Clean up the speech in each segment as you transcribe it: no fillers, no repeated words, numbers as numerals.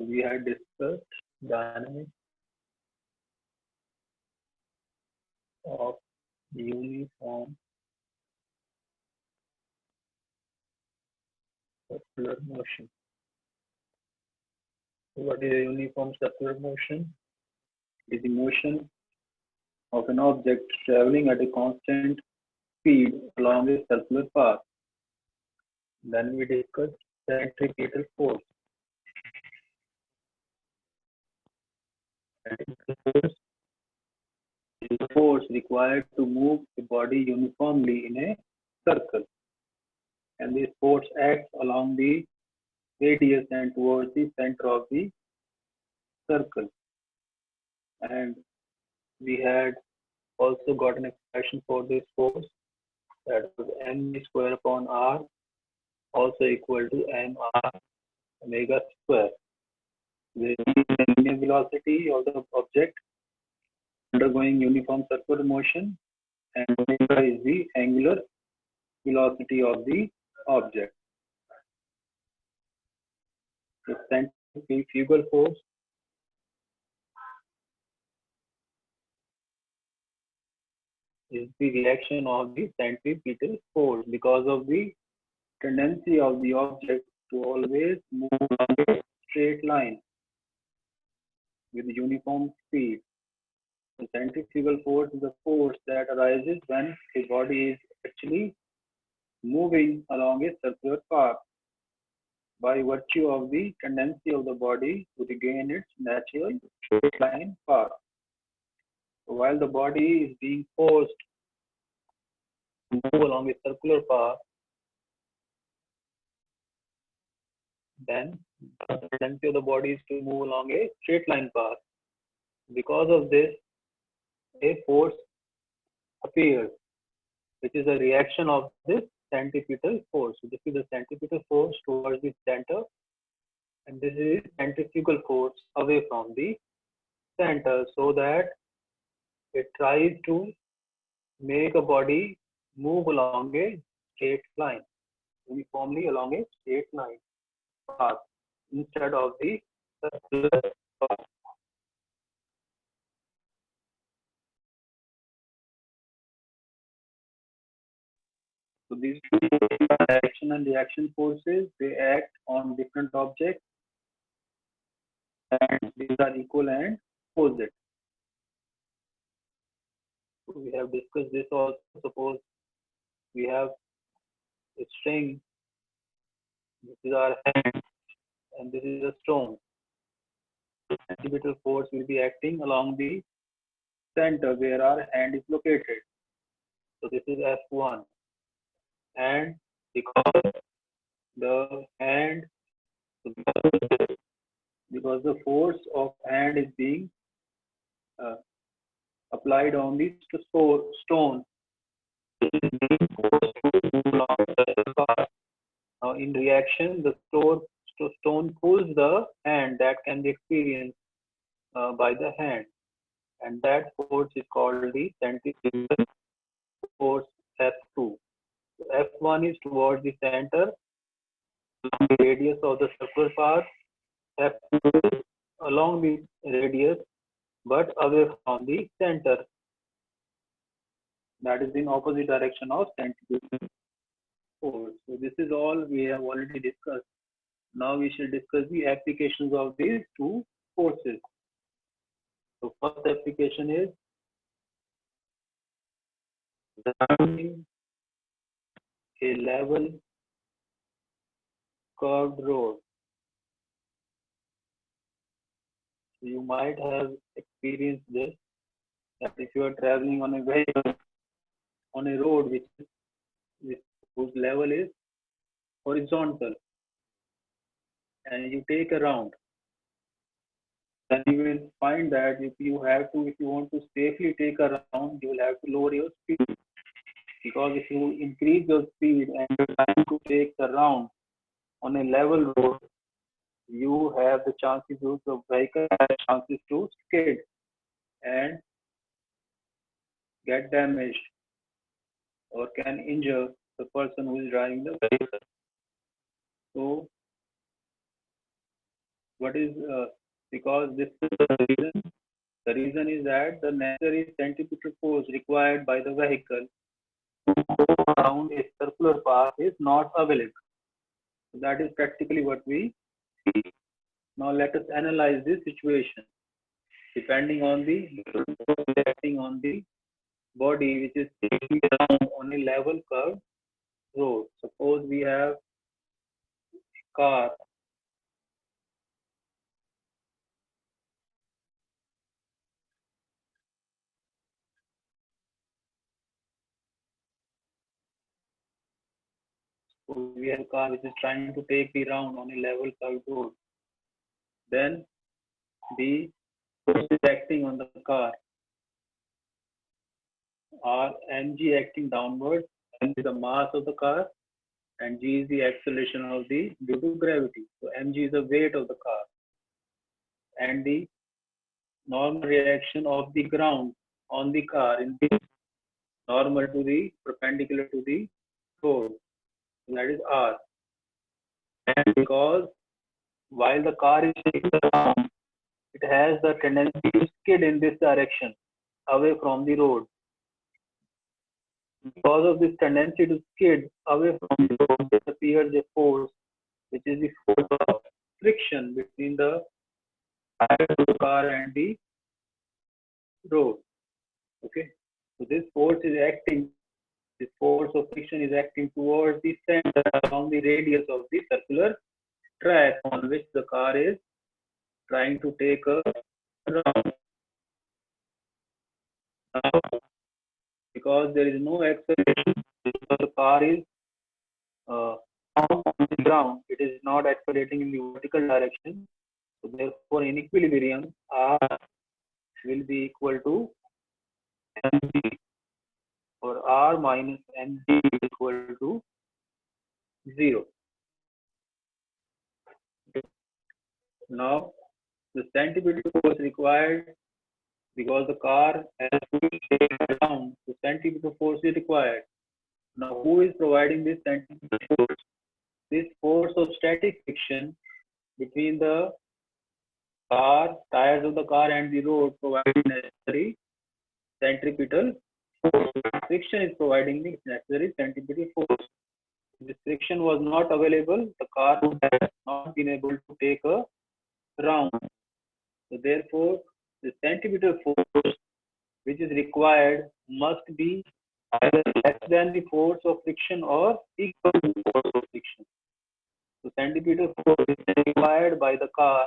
We had discussed dynamics of uniform circular motion. What is a uniform circular motion? It is the motion of an object traveling at a constant speed along a circular path. Then we discussed centripetal force. Centripetal force is the force required to move the body uniformly in a circle. And this force acts along the radius and towards the center of the circle. And we had also got an expression for this force, that was mv square upon r, also equal to mr omega square. The linear velocity of the object undergoing uniform circular motion, and omega is the angular velocity of the object. The centrifugal force is the reaction of the centripetal force because of the tendency of the object to always move along a straight line with uniform speed. The centrifugal force is the force that arises when the body is actually moving along a circular path by virtue of the tendency of the body to regain its natural straight line path. So while the body is being forced to move along a circular path, then the tendency of the body is to move along a straight line path. Because of this, a force appears, which is a reaction of this centripetal force. So this is the centripetal force towards the center, and this is centrifugal force away from the center, so that it tries to make a body move along a straight line, uniformly along a straight line path instead of the circular path. So these two action and reaction forces, they act on different objects, and these are equal and opposite. So we have discussed this also. Suppose we have a string, this is our hand, and this is a stone. The centripetal force will be acting along the center where our hand is located. So this is F1. And because the hand, because the force of hand is being applied on the stone, now in reaction, the stone pulls the hand that can be experienced by the hand, and that force is called the centrifugal force F2. So F1 is towards the center, along the radius of the circular path. F2 is along the radius but away from the center. That is in opposite direction of centrifugal force. So this is all we have already discussed. Now we shall discuss the applications of these two forces. So first application is driving a level curved road. So you might have experienced this, that if you are traveling on a vehicle on a road whose level is horizontal, and you take a round, then you will find that if you want to safely take a round, you will have to lower your speed. Because if you increase your speed and you're trying to take the round on a level road, you have the chances of the vehicle has chances to skid and get damaged or can injure the person who is driving the vehicle. So What is because this is the reason. The reason is that the necessary centripetal force required by the vehicle to go around a circular path is not available. So that is practically what we see. Now let us analyze this situation. Depending on the acting on the body which is taking down on a level curved road. Suppose we have a car. Suppose we have a car which is trying to take the round on a level curved road. Then the force is acting on the car are mg acting downwards, m is the mass of the car, and g is the acceleration of the due to gravity. So mg is the weight of the car, and the normal reaction of the ground on the car in this normal to the perpendicular to the road. So that is r. And because while the car is taking around, it has the tendency to skid in this direction away from the road. Because of this tendency to skid away from the road, there appears a force, which is the force of friction between the tire of the car and the road. Okay, so this force is acting. This force of friction is acting towards the center along the radius of the circular track on which the car is trying to take a round. Now, because there is no acceleration, because the car is on the ground, it is not accelerating in the vertical direction. So therefore, in equilibrium, R will be equal to mg, or R minus mg is equal to 0. Now, the centripetal force required because the car has to take around, the centripetal force is required. Now, who is providing this centripetal force? This force of static friction between the car, tires of the car and the road provides necessary centripetal force. Friction is providing the necessary centripetal force. If this friction was not available, the car would have not been able to take a round. So therefore, the centripetal force which is required must be either less than the force of friction or equal to the force of friction. So centripetal force is required by the car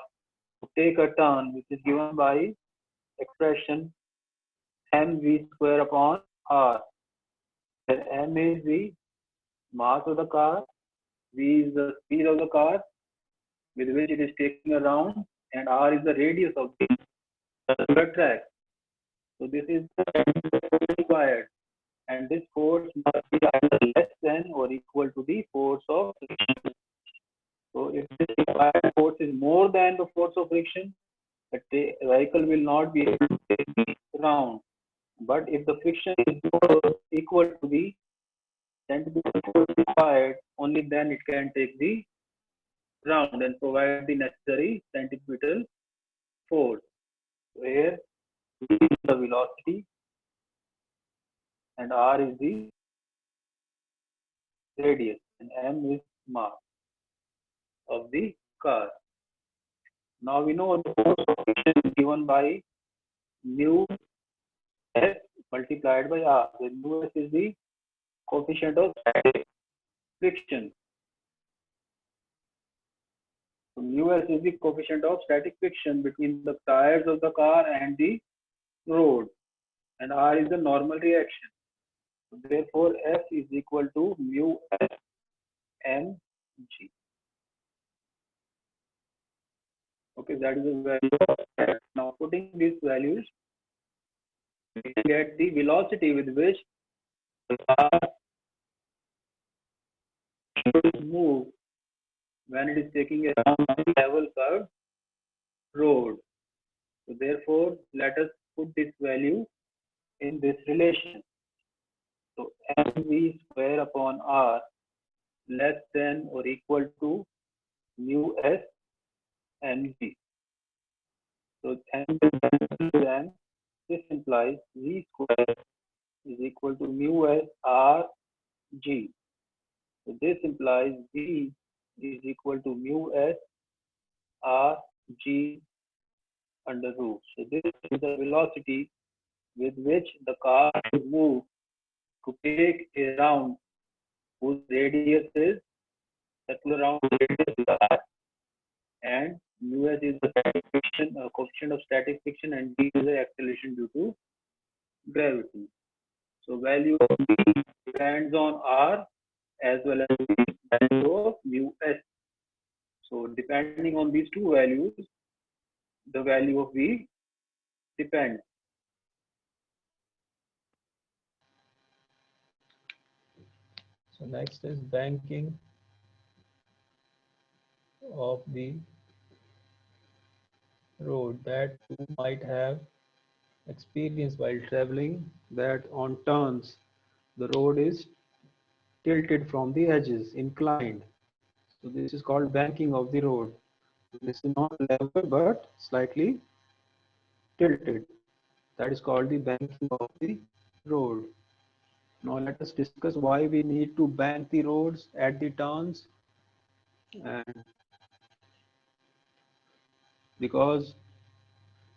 to take a turn, which is given by expression mv square upon r, where m is the mass of the car, v is the speed of the car with which it is taking a round, and r is the radius of the circular track. So this is the force required, and this force must be either less than or equal to the force of friction. So if the required force is more than the force of friction, the vehicle will not be able to take the round. But if the friction is equal to the centripetal force required, only then it can take the round and provide the necessary centripetal force. Where v is the velocity and r is the radius and m is mass of the car. Now we know the force of friction is given by mu s multiplied by r. The mu s is the coefficient of static friction. So mu s is the coefficient of static friction between the tires of the car and the road, and r is the normal reaction. So therefore, F is equal to mu s m g. Okay, that is the value of F. Now putting these values, we get the velocity with which the car should move when it is taking a level curved road. So therefore, let us put this value in this relation. So mv square upon r less than or equal to mu s mg. So m is larger than, this implies v square is equal to mu s r g. So this implies v is equal to mu s r g under root. So this is the velocity with which the car will move to take a round whose radius is circular round radius is r, and mu s is the static friction, coefficient of static friction, and g is the acceleration due to gravity. So value of v depends on r as well as the value of mu s. So depending on these two values, the value of v depends. So next is banking of the road that you might have experienced while traveling, that on turns the road is tilted from the edges, inclined. So this is called banking of the road. This is not level but slightly tilted. That is called the banking of the road. Now let us discuss why we need to bank the roads at the turns. And because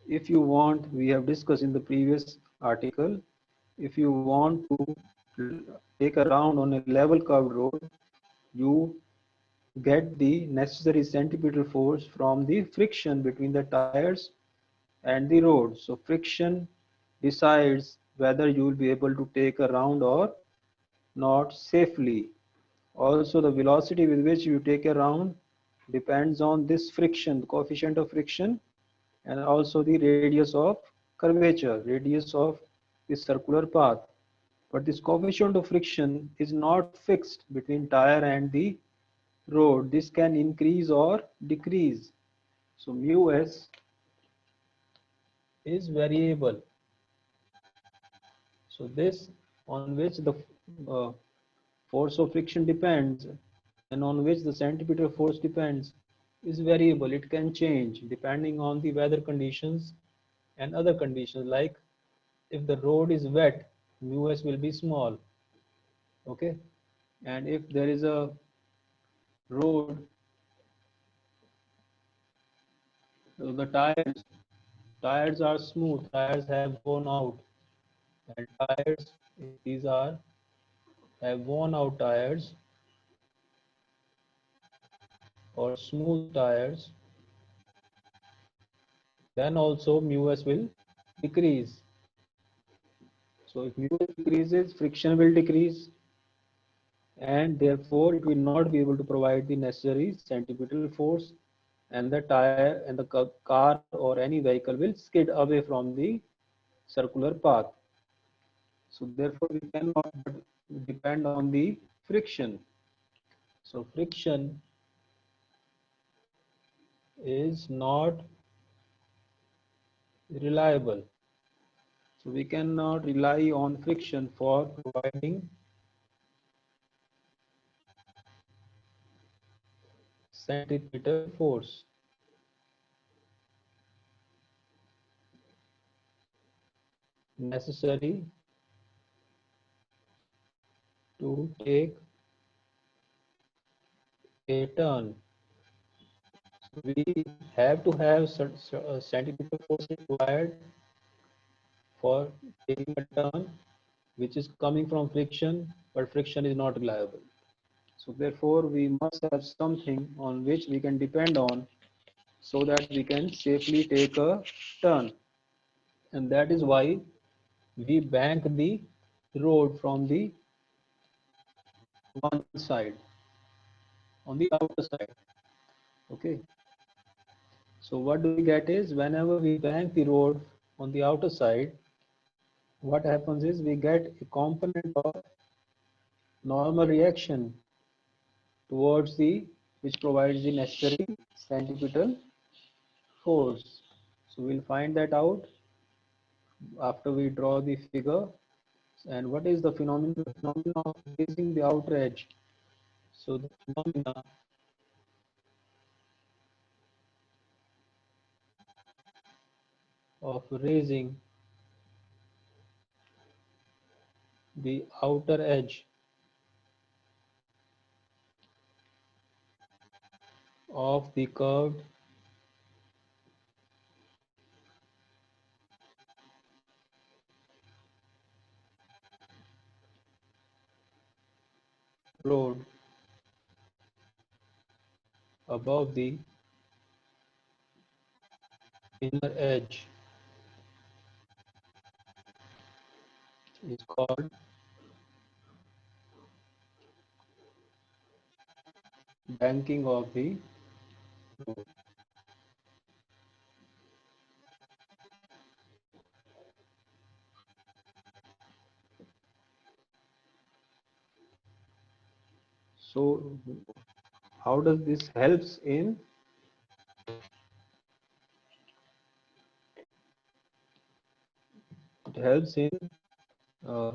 if you want, we have discussed in the previous article, if you want to take a round on a level curved road, you get the necessary centripetal force from the friction between the tires and the road. So friction decides whether you will be able to take a round or not safely. Also, the velocity with which you take a round depends on this friction, the coefficient of friction, and also the radius of curvature, radius of the circular path. But this coefficient of friction is not fixed between tire and the road. This can increase or decrease. So mu s is variable. So this on which the uh, force of friction depends and on which the centripetal force depends is variable. It can change depending on the weather conditions and other conditions, like if the road is wet, mu s will be small. Okay, and if there is a road, the tires are smooth, tires have worn out, and tires, if these are have worn out tires or smooth tires, then also mu s will decrease. So if mu decreases, friction will decrease, and therefore it will not be able to provide the necessary centripetal force, and the tire and the car or any vehicle will skid away from the circular path. So therefore we cannot depend on the friction. So friction is not reliable. So we cannot rely on friction for providing centripetal force necessary to take a turn. So we have to have centripetal force required for taking a turn, which is coming from friction, but friction is not reliable. So therefore, we must have something on which we can depend on so that we can safely take a turn. And that is why we bank the road from the one side, on the outer side. Okay. So what do we get is, whenever we bank the road on the outer side, what happens is we get a component of normal reaction towards the, which provides the necessary centripetal force. So we'll find that out after we draw the figure. And what is the phenomenon? The phenomenon of raising the outer edge. So the phenomena of raising the outer edge of the curved road above the inner edge is called banking of the road. So how does this helps in it helps in uh,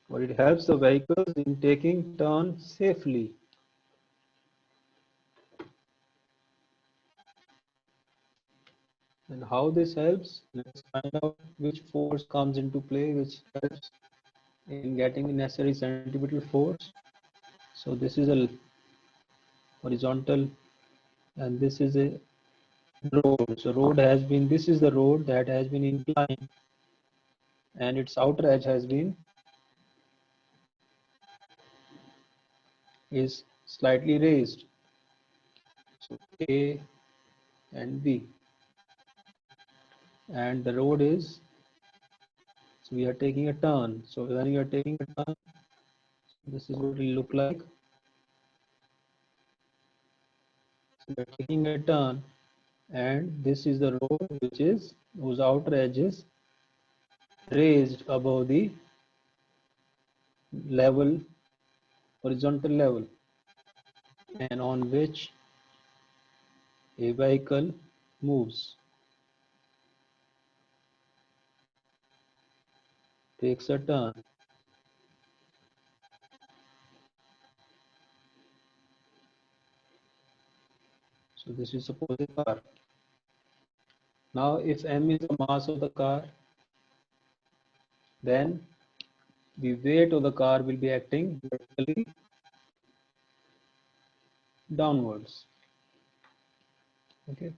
or it helps the vehicles in taking turn safely. And how this helps, let's find out which force comes into play which helps in getting the necessary centripetal force. So this is a horizontal and this is a road. So road has been, this is the road that has been inclined and its outer edge has been is slightly raised. So A and B, and the road is, so we are taking a turn. So when you are taking a turn, this is what it will look like. So we are taking a turn and this is the road which is whose outer edge is raised above the level, horizontal level, and on which a vehicle moves, takes a turn. So this is suppose a car. Now if m is the mass of the car, then the weight of the car will be acting vertically downwards. Okay.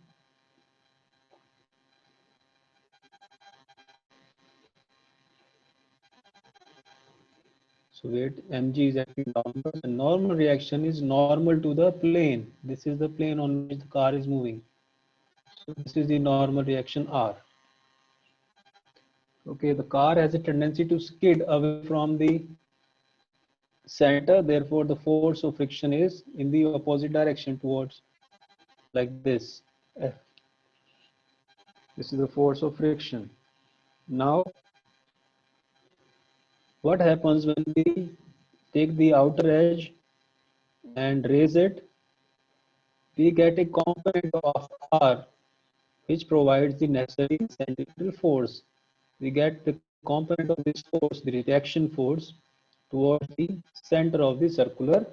So weight mg is acting downwards, and normal reaction is normal to the plane. This is the plane on which the car is moving. So this is the normal reaction R. Okay, the car has a tendency to skid away from the center, therefore the force of friction is in the opposite direction towards, like this. F. This is the force of friction. Now, what happens when we take the outer edge and raise it? We get a component of R which provides the necessary centripetal force. We get the component of this force, the reaction force, towards the center of the circular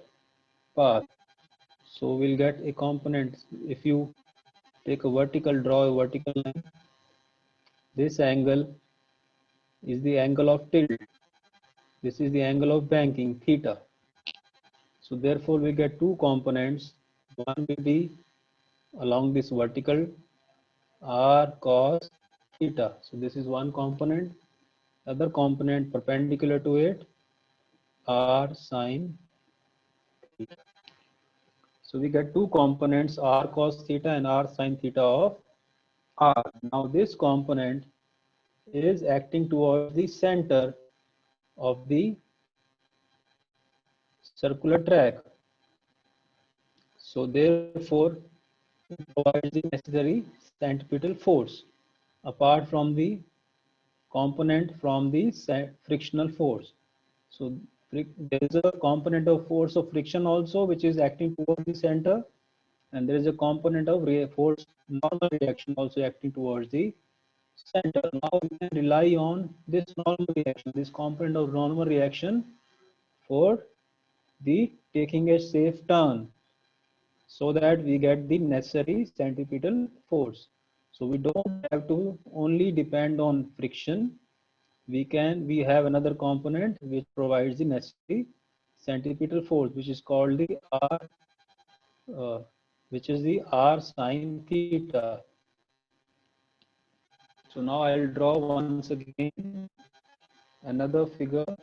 path. So we'll get a component. If you take a vertical, draw a vertical line, this angle is the angle of tilt. This is the angle of banking, theta. So therefore we get two components. One will be along this vertical, r cos theta. So this is one component. Other component perpendicular to it, r sine theta. So we get two components, r cos theta and r sine theta of r. Now this component is acting towards the center of the circular track. So therefore it provides the necessary centripetal force apart from the component from the frictional force. So there is a component of force of friction also which is acting towards the center, and there is a component of force normal reaction also acting towards the center. Now we can rely on this normal reaction, this component of normal reaction for the taking a safe turn so that we get the necessary centripetal force. So we don't have to only depend on friction. We have another component which provides the necessary centripetal force, which is called the r, uh, which is the r sine theta. So now I'll draw once again another figure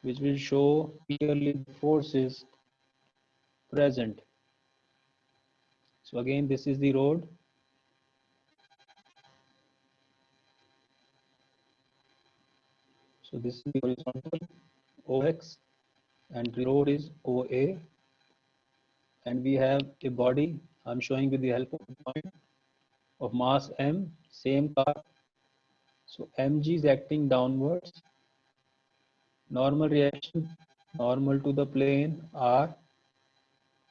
which will show clearly the forces present. So again, this is the road. So this is the horizontal OX and the road is OA, and we have a body. I'm showing with the help of a point of mass M, same car. So mg is acting downwards, normal reaction, normal to the plane R.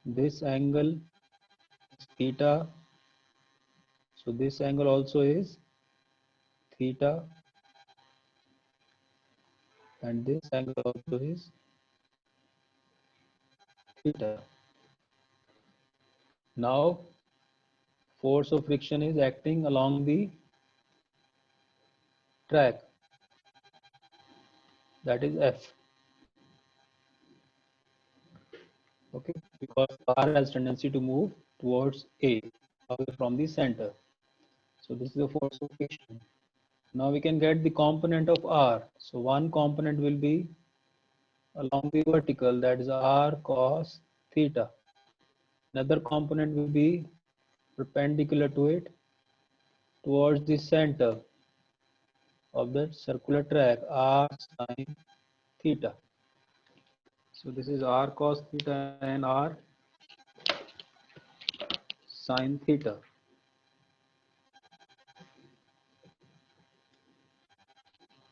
This angle is theta. So this angle also is theta, and this angle also is theta. Now force of friction is acting along the track, that is F. Okay, because R has tendency to move towards A, away from the center. So this is the force of friction. Now we can get the component of R. So one component will be along the vertical, that is R cos theta. Another component will be perpendicular to it towards the center of the circular track, R sine theta. So this is R cos theta and R sine theta.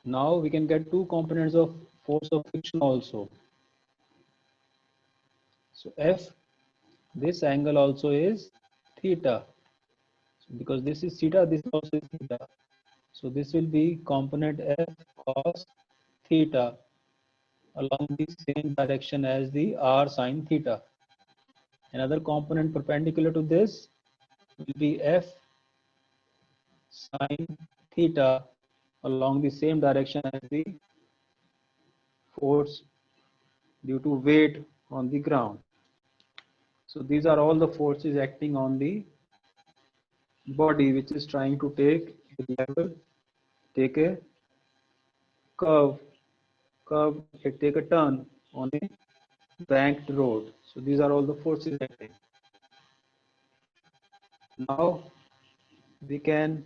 Now we can get two components of force of friction also. So F, this angle also is theta. So because this is theta, this also is theta. So this will be component F cos theta along the same direction as the R sine theta. Another component perpendicular to this will be F sine theta along the same direction as the force due to weight on the ground. So these are all the forces acting on the body which is trying to take a level, take a curve, take a turn on a banked road. So these are all the forces acting. Now we can,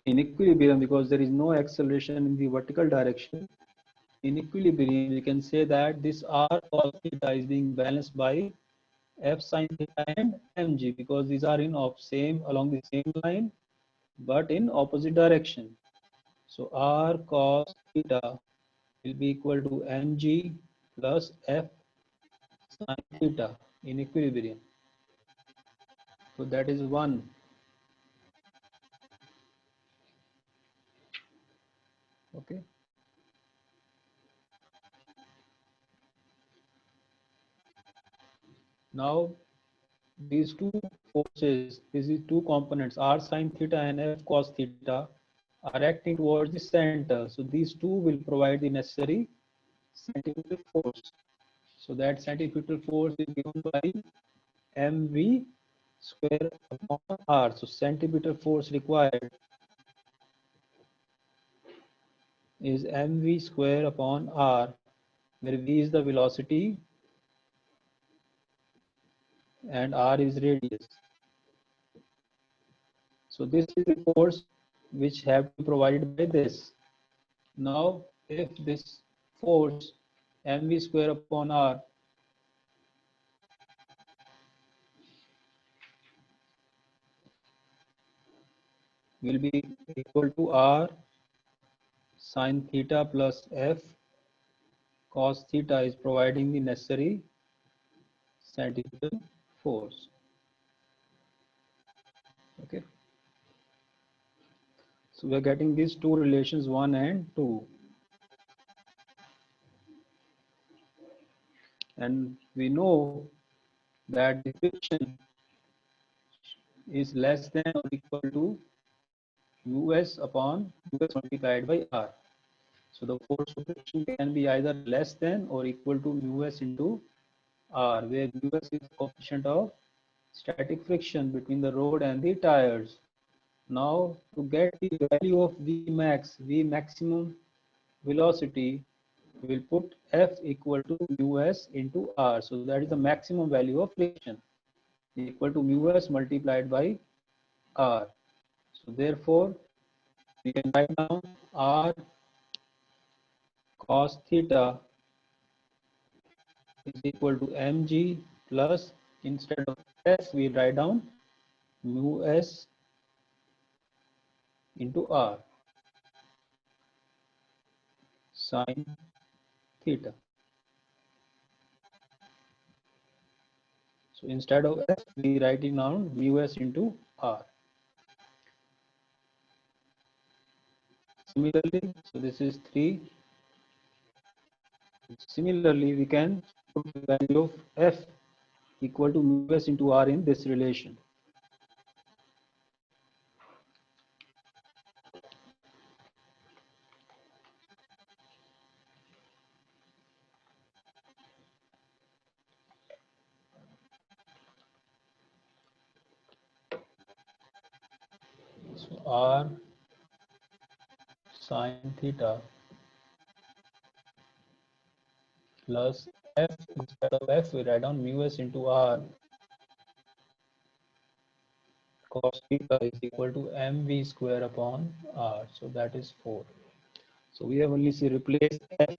in equilibrium, because there is no acceleration in the vertical direction, in equilibrium we can say that this R cos theta is being balanced by F sin theta and mg, because these are in along the same line but in opposite direction. So R cos theta will be equal to mg plus F sin theta in equilibrium. So that is one. Okay. Now these two forces, these two components, R sin theta and F cos theta, are acting towards the center. So these two will provide the necessary centripetal force. So that centripetal force is given by mv square upon r. So centripetal force required is mv square upon r, where v is the velocity and r is radius. So this is the force which have to be provided by this. Now if this force mv square upon r will be equal to r sin theta plus f cos theta, is providing the necessary centripetal force. Okay, so we are getting these two relations, 1 and 2, and we know that the friction is less than or equal to US upon US multiplied by R. So the force of friction can be either less than or equal to US into R, where US is the coefficient of static friction between the road and the tires. Now to get the value of V max, V maximum velocity, we will put F equal to mu s into R. So that is the maximum value of friction equal to mu s multiplied by R. So therefore, we can write down R cos theta is equal to mg plus, instead of s, we write down mu s into R sine theta. So instead of s, we writing down mu s into R. Similarly, so this is 3. Similarly, we can put the value of F equal to mu s into R in this relation. So R sine theta plus F, instead of F, we write down mu s into R cos theta is equal to mv square upon R. So that is 4. So we have only replaced F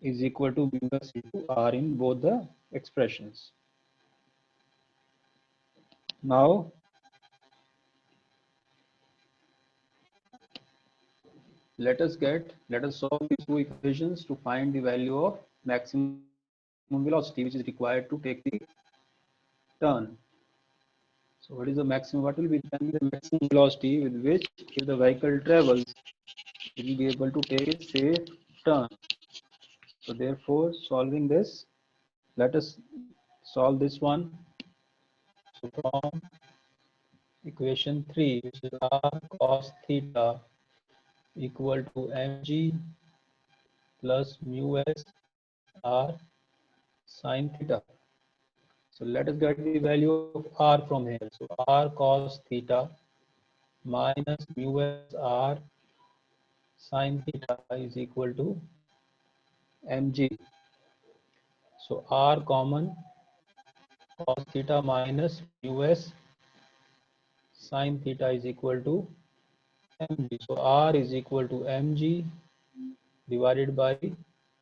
is equal to mu s into R in both the expressions. Now let us solve these two equations to find the value of maximum velocity which is required to take the turn. So what is the maximum? What will be the maximum velocity with which, if the vehicle travels, it will be able to take a safe turn? So therefore, solving this, let us solve this one. So from equation 3, which is r cos theta equal to mg plus mu s r sine theta. So let us get the value of r from here. So r cos theta minus mu s r sine theta is equal to mg. So r common, cos theta minus mu s sine theta is equal to mg. So r is equal to mg divided by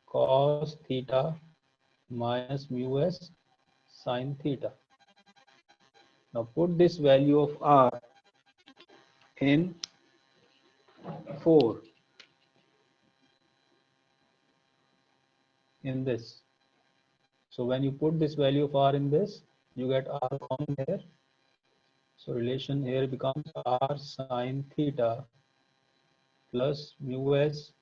cos theta minus mu s sine theta. Now put this value of r in 4 in this. So when you put this value of r in this, you get r common here. So relation here becomes r sine theta plus mu s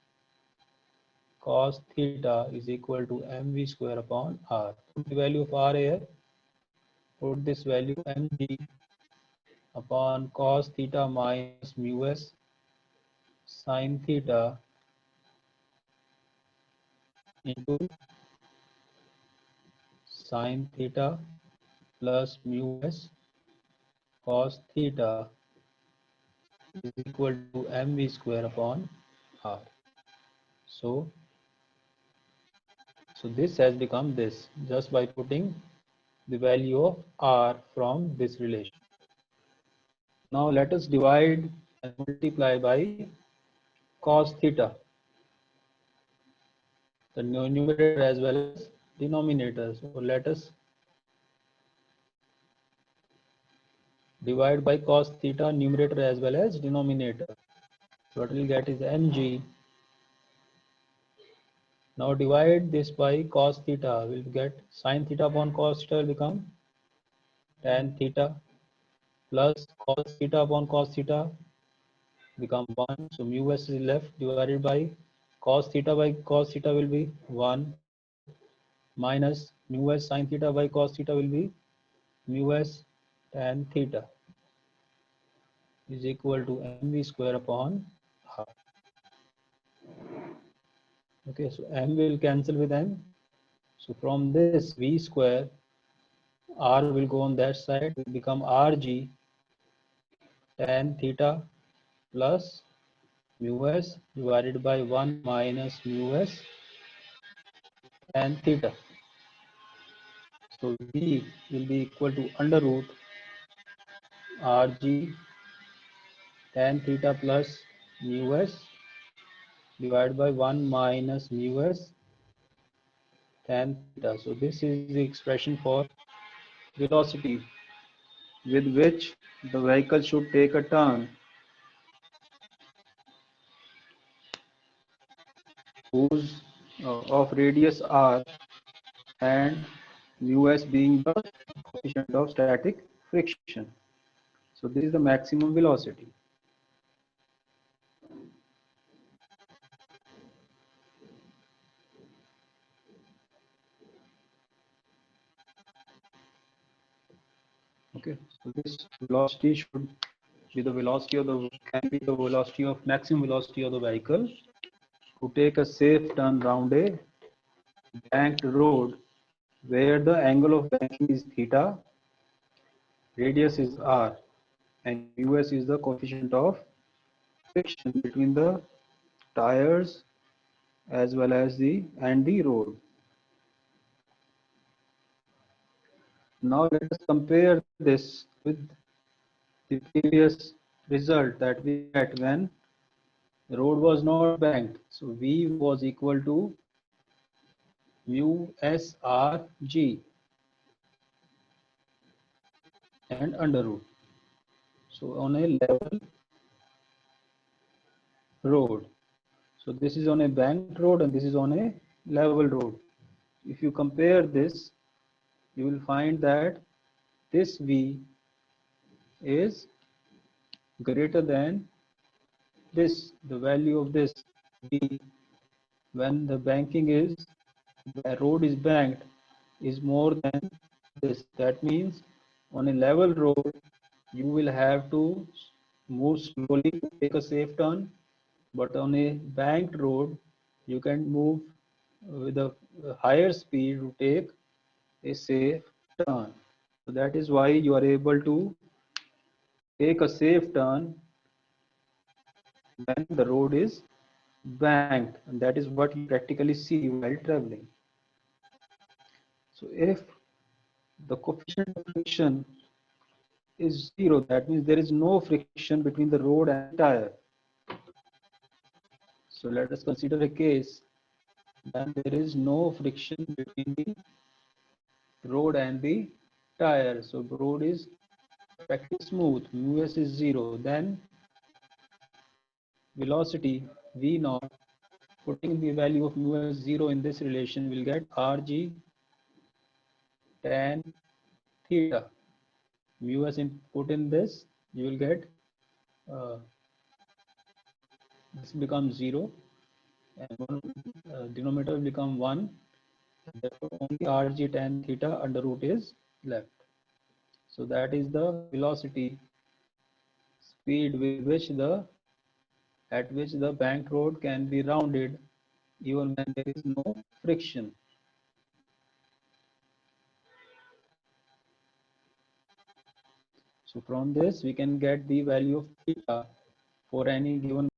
cos theta is equal to mv square upon r. Put the value of r here. Put this value mg upon cos theta minus mu s sine theta into sine theta plus mu s cos theta is equal to mv square upon r. So this has become this just by putting the value of r from this relation. Now let us divide and multiply by cos theta, the numerator as well as denominator. So let us divide by cos theta numerator as well as denominator. So what we'll get is mg. Now divide this by cos theta. We'll get sine theta upon cos theta will become tan theta plus cos theta upon cos theta become 1. So mu s is left, divided by cos theta by cos theta will be 1 minus mu s sine theta by cos theta will be mu s tan theta is equal to mv square upon r. Okay, so m will cancel with m. So from this v square, r will go on that side, will become rg tan theta plus mu s divided by 1 minus mu s tan theta. So v will be equal to under root rg tan theta plus mu s divided by 1 minus mu s tan theta. So this is the expression for velocity with which the vehicle should take a turn, whose of radius r, and mu s being the coefficient of static friction. So this is the maximum velocity. Okay, so this velocity should be the velocity of the can be the velocity of maximum velocity of the vehicle to take a safe turn round a banked road where the angle of banking is theta, radius is r, and us is the coefficient of friction between the tires as well as the road. Now let us compare this with the previous result that we get when the road was not banked. So V was equal to mu SRG and under root. So on a level road. So this is on a banked road and this is on a level road. If you compare this, you will find that this V is greater than this, the value of this V when the banking is, the road is banked is more than this. That means on a level road, you will have to move slowly to take a safe turn, but on a banked road, you can move with a higher speed to take a safe turn. So that is why you are able to take a safe turn when the road is banked, and that is what you practically see while traveling. So if the coefficient of friction is zero, that means there is no friction between the road and the tire. So let us consider a case when there is no friction between the road and the tire. So road is perfectly smooth, mu s is zero, then velocity v naught, putting the value of mu s 0 in this relation, will get rg tan theta. Mu s put in this, you will get this becomes 0 and one denominator will become 1, and therefore only rg tan theta under root is left. So that is the velocity speed with which the at which the bank road can be rounded even when there is no friction. So from this we can get the value of theta for any given